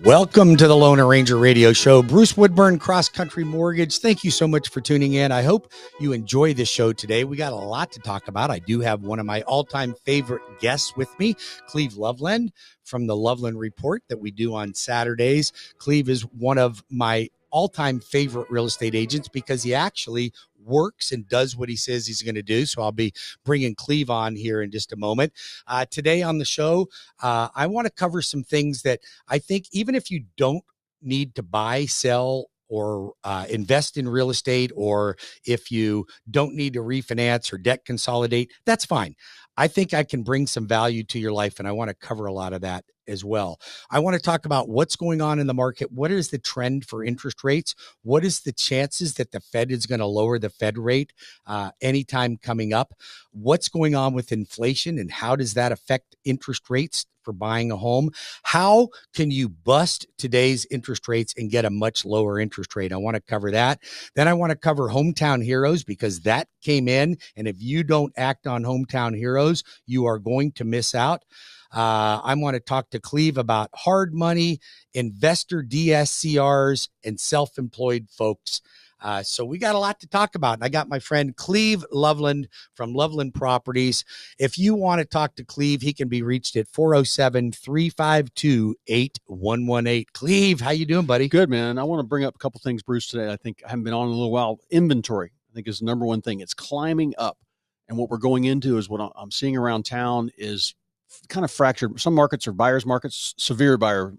Welcome to the Loner Ranger Radio Show. Bruce Woodburn CrossCountry Mortgage. Thank you so much for tuning in. I hope you enjoy this show today. We got a lot to talk about. I do have one of my all-time favorite guests with me, Cleve Loveland from the Loveland Report that we do on Saturdays. Cleve is one of my all-time favorite real estate agents because he actually works and does what he says he's going to do. So I'll be bringing Cleve on here in just a moment. Today on the show, I want to cover some things that I think even if you don't need to buy, sell, or invest in real estate, or if you don't need to refinance or debt consolidate, that's fine. I think I can bring some value to your life, and I want to cover a lot of that as well. I want to talk about what's going on in the market. What is the trend for interest rates? What is the chances that the Fed is going to lower the Fed rate anytime coming up? What's going on with inflation, and how does that affect interest rates for buying a home? How can you bust today's interest rates and get a much lower interest rate? I want to cover that. Then I want to cover hometown heroes, because that came in, and if you don't act on hometown heroes, you are going to miss out. I want to talk to Cleve about hard money, investor DSCRs, and self-employed folks. So we got a lot to talk about. And I got my friend Cleve Loveland from Loveland Properties. If you want to talk to Cleve, he can be reached at 407-352-8118. Cleve, how you doing, buddy? Good, man. I want to bring up a couple things, Bruce, today. I think I haven't been on in a little while. Inventory, I think, is the number one thing. It's climbing up. And what we're going into is what I'm seeing around town is kind of fractured. Some markets are buyers markets, severe buyer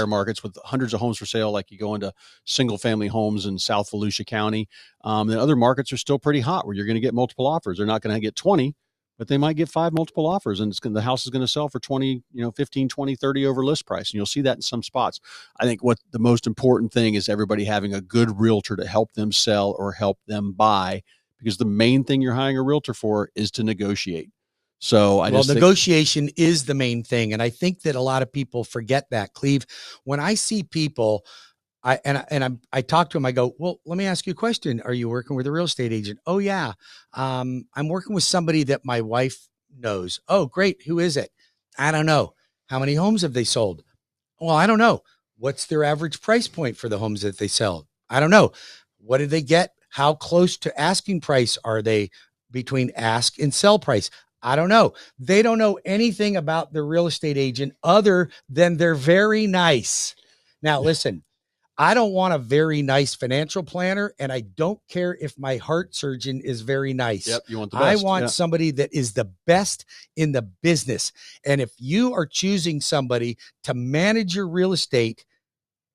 markets with hundreds of homes for sale, like you go into single family homes in South Volusia County. The other markets are still pretty hot, where you're going to get multiple offers. They're not going to get 20, but they might get 5 multiple offers, and the house is going to sell for 20, 15, 20, 30 over list price. And you'll see that in some spots. I think what the most important thing is everybody having a good realtor to help them sell or help them buy, because the main thing you're hiring a realtor for is to negotiate. So negotiation is the main thing. And I think that a lot of people forget that, Cleve. When I see people, I talk to them, I go, well, let me ask you a question. Are you working with a real estate agent? Oh yeah. I'm working with somebody that my wife knows. Oh, great. Who is it? I don't know. How many homes have they sold? Well, I don't know. What's their average price point for the homes that they sell? I don't know. What did they get? How close to asking price are they between ask and sell price? I don't know. They don't know anything about the real estate agent other than they're very nice. Now, listen, I don't want a very nice financial planner, and I don't care if my heart surgeon is very nice. Yep, you want the best. I want somebody that is the best in the business. And if you are choosing somebody to manage your real estate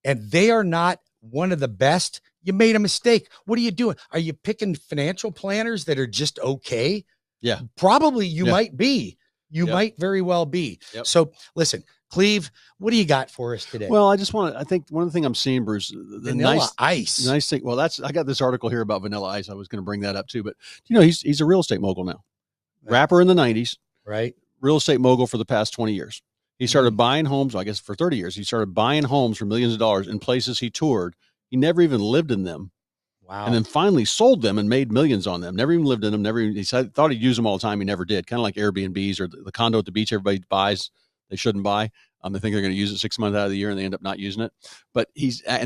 and they are not one of the best, you made a mistake. What are you doing? Are you picking financial planners that are just okay? Yeah, probably you might be. You might very well be. Yep. So listen, Cleve, what do you got for us today? Well, I think one of the things I'm seeing, Bruce, the Vanilla Ice. Nice thing. Well, I got this article here about Vanilla Ice. I was going to bring that up too, but he's a real estate mogul now. Right. Rapper in the 90s, right? Real estate mogul for the past 20 years. He started buying homes, I guess for 30 years. He started buying homes for millions of dollars in places he toured. He never even lived in them. Wow. And then finally sold them and made millions on them. Never even lived in them. He thought he'd use them all the time. He never did. Kind of like Airbnbs or the condo at the beach everybody buys. They shouldn't buy. They think they're going to use it 6 months out of the year and they end up not using it. But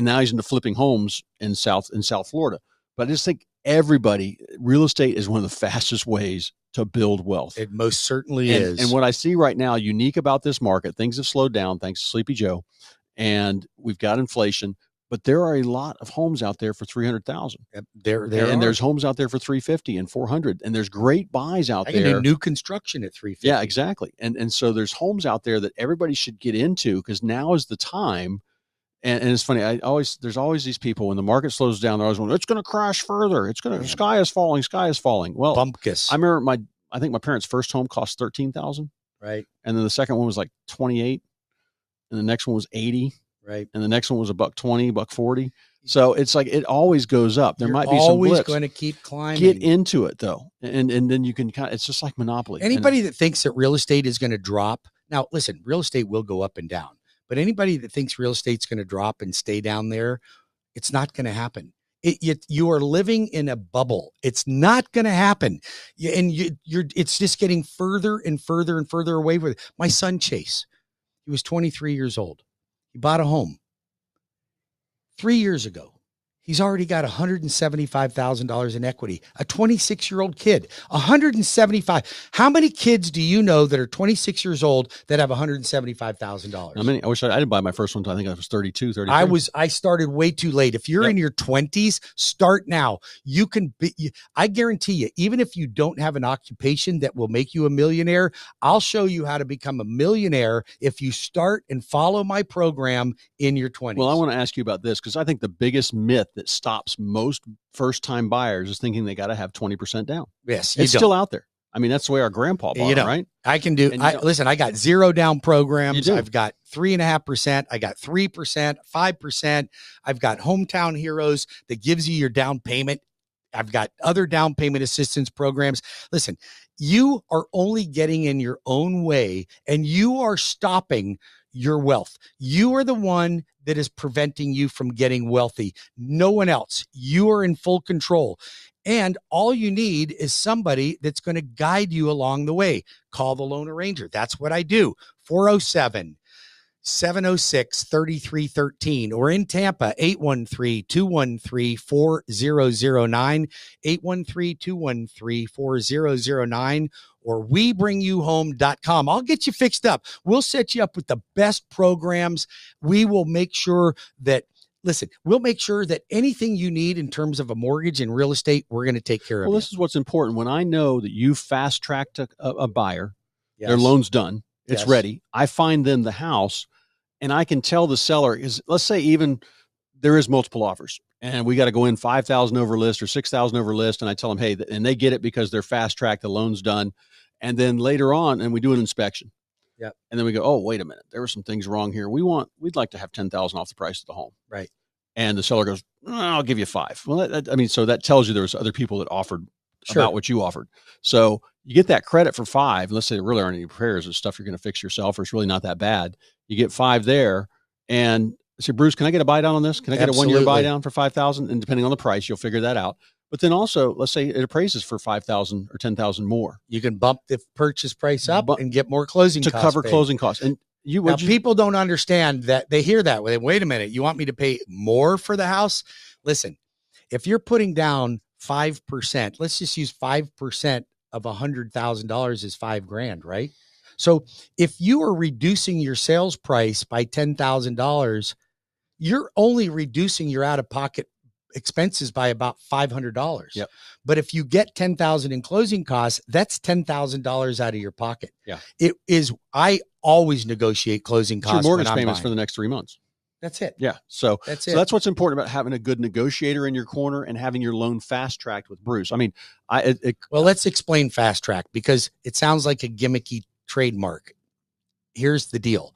now he's into flipping homes in South Florida. But I just think real estate is one of the fastest ways to build wealth. It most certainly is. And what I see right now, unique about this market, things have slowed down thanks to Sleepy Joe, and we've got inflation. But there are a lot of homes out there for $300,000. There's homes out there for $350,000 and $400,000, and there's great buys out there. I can do new construction at $350,000. Yeah, exactly. And so there's homes out there that everybody should get into, because now is the time. And it's funny. There's always these people when the market slows down. They're always going, it's going to crash further. Sky is falling. Well, bumpkus. I remember I think my parents' first home cost $13,000. Right. And then the second one was like $28,000, and the next one was $80,000. Right. And the next one was $120, $140. So it's like, it always goes up. There might be some blips. Always going to keep climbing. Get into it though. And then you can it's just like Monopoly. Anybody that thinks that real estate is going to drop. Now, listen, real estate will go up and down, but anybody that thinks real estate's going to drop and stay down there, it's not going to happen. You are living in a bubble. It's not going to happen. It's just getting further and further and further away with it. My son, Chase, he was 23 years old. He bought a home 3 years ago. He's already got $175,000 in equity. A 26-year-old kid, 175. How many kids do you know that are 26 years old that have $175,000? I wish I didn't buy my first one until I think I was 32, 33. I started way too late. If you're in your 20s, start now. You can be, I guarantee you, even if you don't have an occupation that will make you a millionaire, I'll show you how to become a millionaire if you start and follow my program in your 20s. Well, I want to ask you about this because I think the biggest myth that stops most first-time buyers is thinking they got to have 20% down. Yes, it's still out there. I mean, that's the way our grandpa bought it, right? I can do. Listen, I got 0 down programs. I've got 3.5%. I got 3%, 5%. I've got Hometown Heroes that gives you your down payment. I've got other down payment assistance programs. Listen, you are only getting in your own way, and you are stopping your wealth. You are the one that is preventing you from getting wealthy. No one else. You are in full control. And all you need is somebody that's going to guide you along the way. Call the Loan Arranger. That's what I do. 407-706-3313, or in Tampa, 813-213-4009, 813-213-4009, or WeBringYouHome.com. I'll get you fixed up. We'll set you up with the best programs. We will make sure that, we'll make sure that anything you need in terms of a mortgage and real estate, we're going to take care of. Well, this is what's important. When I know that you fast-tracked a buyer, their loan's done, it's ready, I find them the house, and I can tell the seller is, let's say even there is multiple offers and we got to go in 5,000 over list or 6,000 over list. And I tell them, hey, and they get it because they're fast tracked, the loan's done. And then later on, and we do an inspection. Yeah. And then we go, oh, wait a minute, there were some things wrong here. We'd like to have 10,000 off the price of the home. Right. And the seller goes, I'll give you 5. Well, so that tells you there was other people that offered about what you offered. So you get that credit for 5. Let's say there really aren't any repairs or stuff you're going to fix yourself, or it's really not that bad. You get 5 there, and I say, Bruce, can I get a buy down on this? Can I get a 1-year buy down for 5,000? And depending on the price, you'll figure that out. But then also, let's say it appraises for 5,000 or 10,000 more. You can bump the purchase price up and get more closing costs to cover closing costs. And people don't understand that. They hear that. Wait a minute, you want me to pay more for the house? Listen, if you're putting down 5%, let's just use 5% of $100,000 is $5,000, right? So if you are reducing your sales price by $10,000, you're only reducing your out-of-pocket expenses by about $500. Yep. But if you get $10,000 in closing costs, that's $10,000 out of your pocket. Yeah. It is. I always negotiate closing costs. Your mortgage payments for the next 3 months. That's it. Yeah. So that's what's important about having a good negotiator in your corner and having your loan fast tracked with Bruce. I mean, well, let's explain fast track, because it sounds like a gimmicky trademark. Here's the deal.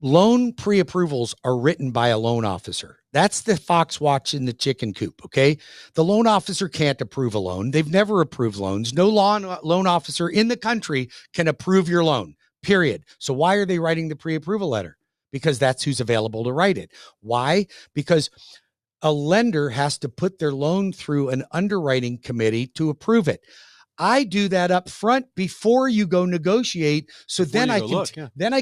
Loan pre-approvals are written by a loan officer. That's the fox watching the chicken coop. Okay. The loan officer can't approve a loan. They've never approved loans. No loan officer in the country can approve your loan, period. So why are they writing the pre-approval letter? Because that's who's available to write it. Why? Because a lender has to put their loan through an underwriting committee to approve it. I do that up front before you go negotiate. So then I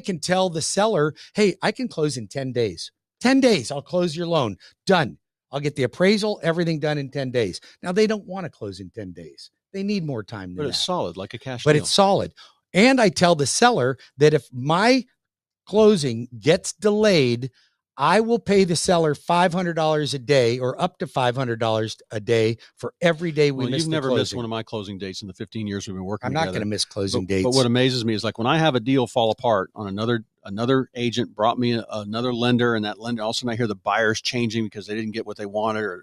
can tell the seller, hey, I can close in 10 days. 10 days, I'll close your loan. Done. I'll get the appraisal, everything done in 10 days. Now, they don't want to close in 10 days. They need more time than that. But it's solid, like a cash deal. But it's solid. And I tell the seller that if my closing gets delayed, I will pay the seller $500 a day, or up to $500 a day for every day we miss the closing. You've never missed one of my closing dates in the 15 years we've been working together. I'm not going to miss closing dates. But what amazes me is, like, when I have a deal fall apart on another agent brought me another lender, and that lender, all of a sudden I hear the buyer's changing because they didn't get what they wanted, or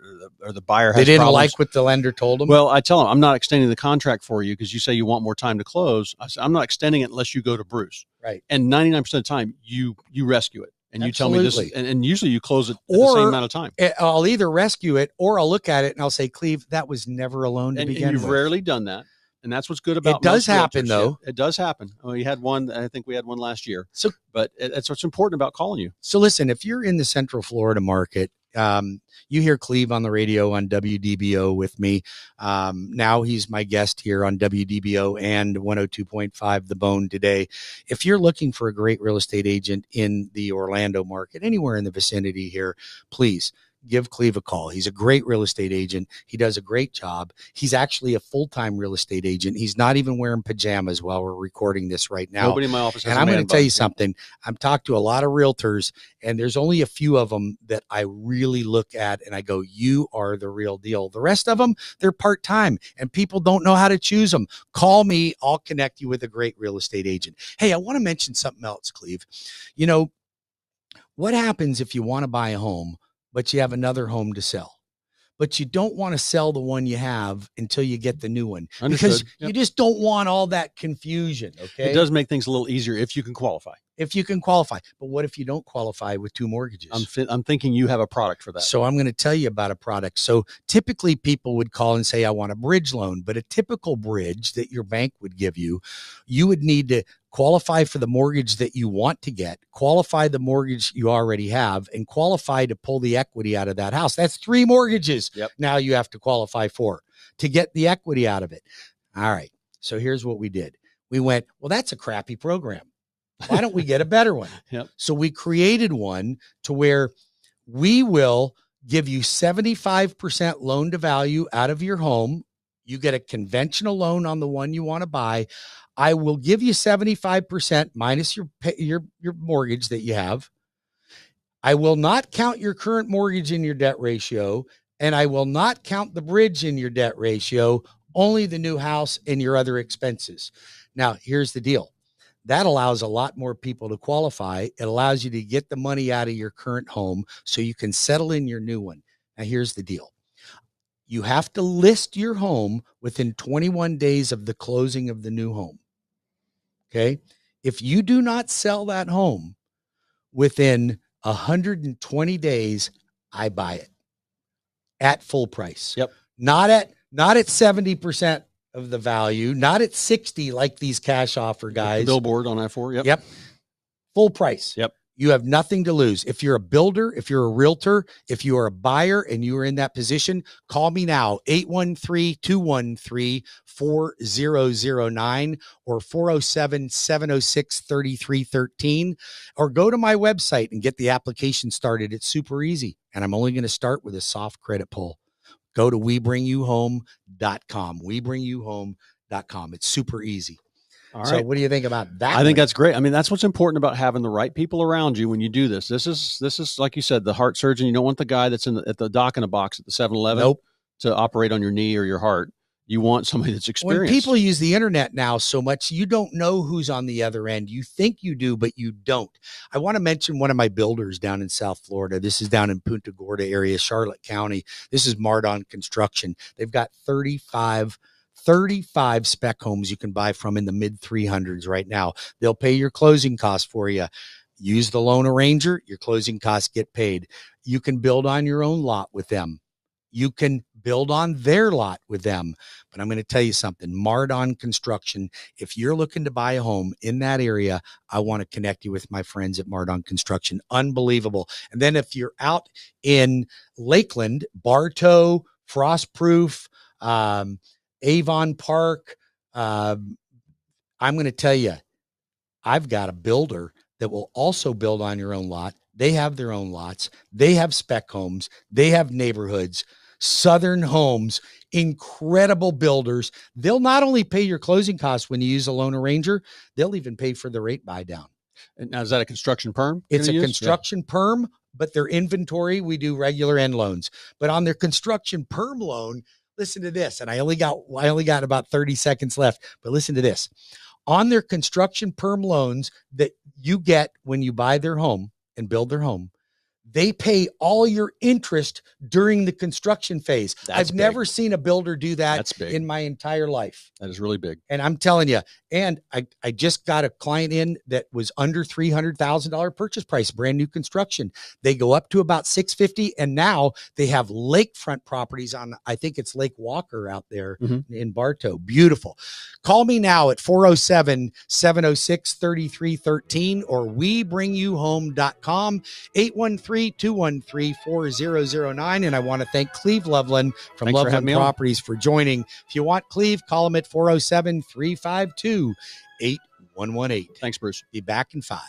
the buyer has They didn't problems. like what the lender told them? Well, I tell them, I'm not extending the contract for you because you say you want more time to close. I say, I'm not extending it unless you go to Bruce. Right. And 99% of the time, you rescue it. And you tell me this, and usually you close it at the same amount of time. I'll either rescue it, or I'll look at it and I'll say, Cleve, that was never a loan to begin with. And you've rarely done that. And that's what's good about it. It does happen, realtors. though. It does happen. We had one. I think we had one last year. But that's what's important about calling you. So listen, if you're in the Central Florida market, You hear Cleve on the radio on WDBO with me. Now he's my guest here on WDBO and 102.5 The Bone today. If you're looking for a great real estate agent in the Orlando market, anywhere in the vicinity here, please give Cleve a call. He's a great real estate agent. He does a great job. He's actually a full-time real estate agent. He's not even wearing pajamas while we're recording this right now. Nobody in my office has and I'm going to tell you something. I've talked to a lot of realtors, and there's only a few of them that I really look at and I go, you are the real deal. The rest of them, they're part-time, and people don't know how to choose them. Call me. I'll connect you with a great real estate agent. Hey, I want to mention something else, Cleve. You know, what happens if you want to buy a home, but you have another home to sell, but you don't want to sell the one you have until you get the new one? Understood. Because you just don't want all that confusion. Okay. It does make things a little easier if you can qualify. If you can qualify. But what if you don't qualify with two mortgages? I'm thinking you have a product for that. So I'm going to tell you about a product. So typically people would call and say, I want a bridge loan, but a typical bridge that your bank would give you, you would need to qualify for the mortgage that you want to get, qualify the mortgage you already have, and qualify to pull the equity out of that house. That's 3 mortgages. Yep. Now you have to qualify for to get the equity out of it. All right. So here's what we did. We went, well, that's a crappy program. Why don't we get a better one? Yep. So we created one to where we will give you 75% loan to value out of your home. You get a conventional loan on the one you want to buy. I will give you 75% minus your mortgage that you have. I will not count your current mortgage in your debt ratio, and I will not count the bridge in your debt ratio, only the new house and your other expenses. Now, here's the deal. That allows a lot more people to qualify. It allows you to get the money out of your current home so you can settle in your new one. Now, here's the deal. You have to list your home within 21 days of the closing of the new home. Okay. If you do not sell that home within 120 days, I buy it at full price. Yep. Not at 70% of the value, not at 60 like these cash offer guys. Billboard on I-4. Yep. Yep. Full price. Yep. You have nothing to lose. If you're a builder, if you're a realtor, if you are a buyer and you are in that position, call me now, 813-213-4009 or 407-706-3313, or go to my website and get the application started. It's super easy. And I'm only going to start with a soft credit pull. Go to WeBringYouHome.com, WeBringYouHome.com. It's super easy. All so right. what do you think about that? I think that's great. I mean, that's what's important about having the right people around you when you do this. This is like you said, the heart surgeon. You don't want the guy that's at the dock in a box at the 7-Eleven Nope. to operate on your knee or your heart. You want somebody that's experienced. When people use the internet now so much, you don't know who's on the other end. You think you do, but you don't. I want to mention one of my builders down in South Florida. This is down in Punta Gorda area, Charlotte County. This is Mardon Construction. They've got 35 spec homes you can buy from in the mid 300s right now. They'll pay your closing costs for you. Use the loan arranger, your closing costs get paid. You can build on your own lot with them. You can build on their lot with them. But I'm going to tell you something, Mardon Construction, if you're looking to buy a home in that area, I want to connect you with my friends at Mardon Construction. Unbelievable. And then if you're out in Lakeland, Bartow, Frostproof, Avon Park, I'm going to tell you, I've got a builder that will also build on your own lot. They have their own lots. They have spec homes. They have neighborhoods, Southern Homes, incredible builders. They'll not only pay your closing costs when you use a loan arranger, they'll even pay for the rate buy down. And now, is that a construction perm? It's a construction perm, but their inventory, we do regular end loans. But on their construction perm loan, listen to this. And I only got about 30 seconds left, but listen to this. On their construction perm loans that you get when you buy their home and build their home, they pay all your interest during the construction phase. I've never seen a builder do that in my entire life. That is really big. And I'm telling you, and I just got a client in that was under $300,000 purchase price, brand new construction. They go up to about $650,000, and now they have lakefront properties on, I think it's Lake Walker out there in Bartow. Beautiful. Call me now at 407-706-3313 or WeBringYouHome.com, 813 833-213-4009. And I want to thank Cleve Loveland from Thanks for having Loveland me on. Properties for joining. If you want Cleve, call him at 407-352-8118. Thanks, Bruce. Be back in 5.